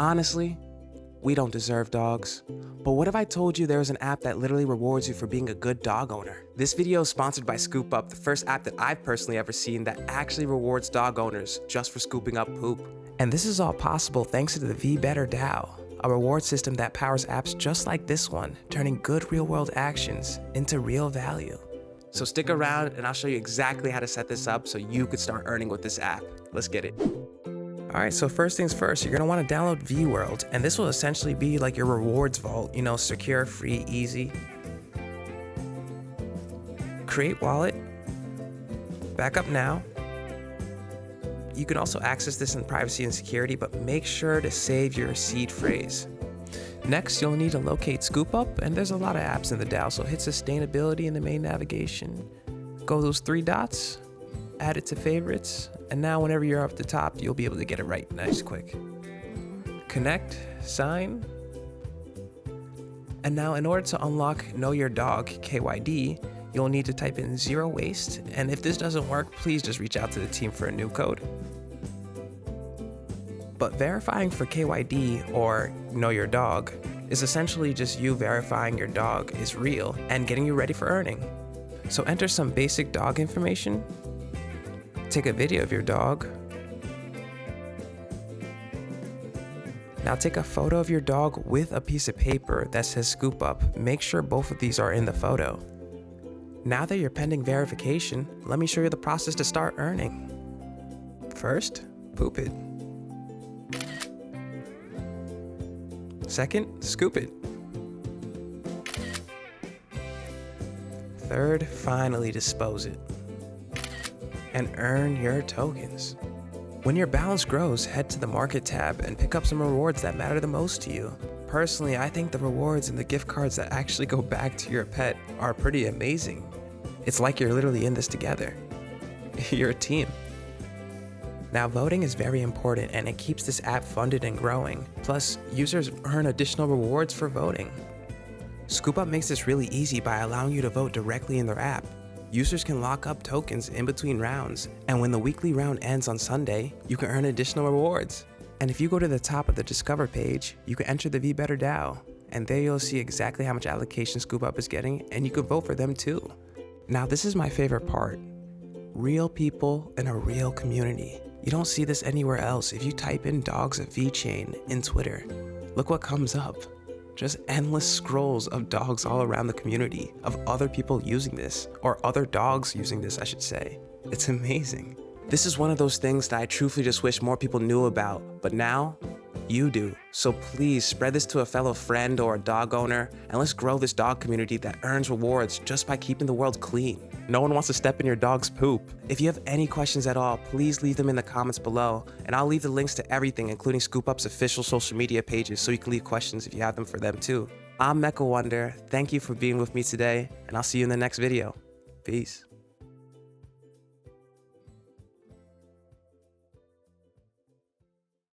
Honestly, we don't deserve dogs. But what if I told you there was an app that literally rewards you for being a good dog owner? This video is sponsored by ScoopUp, the first app that I've personally ever seen that actually rewards dog owners just for scooping up poop. And this is all possible thanks to the VeBetterDAO, a reward system that powers apps just like this one, turning good real-world actions into real value. So stick around and I'll show you exactly how to set this up so you could start earning with this app. Let's get it. Alright, so first things first, you're going to want to download VWorld, and this will essentially be like your rewards vault, secure, free, easy. Create wallet, backup now. You can also access this in privacy and security, but make sure to save your seed phrase. Next, you'll need to locate ScoopUp, and there's a lot of apps in the DAO, so hit sustainability in the main navigation. Go those 3 dots, add it to favorites, and now whenever you're up at the top, you'll be able to get it right nice quick. Connect, sign, and now in order to unlock Know Your Dog KYD, you'll need to type in 0 waste, and if this doesn't work, please just reach out to the team for a new code. But verifying for KYD, or Know Your Dog, is essentially just you verifying your dog is real and getting you ready for earning. So enter some basic dog information, take a video of your dog. Now take a photo of your dog with a piece of paper that says ScoopUp. Make sure both of these are in the photo. Now that you're pending verification, let me show you the process to start earning. First, poop it. Second, scoop it. Third, finally dispose it. And earn your tokens. When your balance grows, head to the market tab and pick up some rewards that matter the most to you. Personally, I think the rewards and the gift cards that actually go back to your pet are pretty amazing. It's like you're literally in this together. You're a team. Now, voting is very important and it keeps this app funded and growing. Plus, users earn additional rewards for voting. ScoopUp makes this really easy by allowing you to vote directly in their app. Users can lock up tokens in between rounds, and when the weekly round ends on Sunday, you can earn additional rewards. And if you go to the top of the Discover page, you can enter the VeBetterDAO, and there you'll see exactly how much allocation ScoopUp is getting, and you can vote for them too. Now, this is my favorite part. Real people in a real community. You don't see this anywhere else. If you type in dogs at VeChain in Twitter, look what comes up. Just endless scrolls of dogs all around the community, of other people using this, or other dogs using this, I should say. It's amazing. This is one of those things that I truthfully just wish more people knew about, but now, you do. So please spread this to a fellow friend or a dog owner, and let's grow this dog community that earns rewards just by keeping the world clean. No one wants to step in your dog's poop. If you have any questions at all, please leave them in the comments below, and I'll leave the links to everything, including ScoopUp's official social media pages, so you can leave questions if you have them for them too. I'm Mecha Wonder. Thank you for being with me today, and I'll see you in the next video. Peace.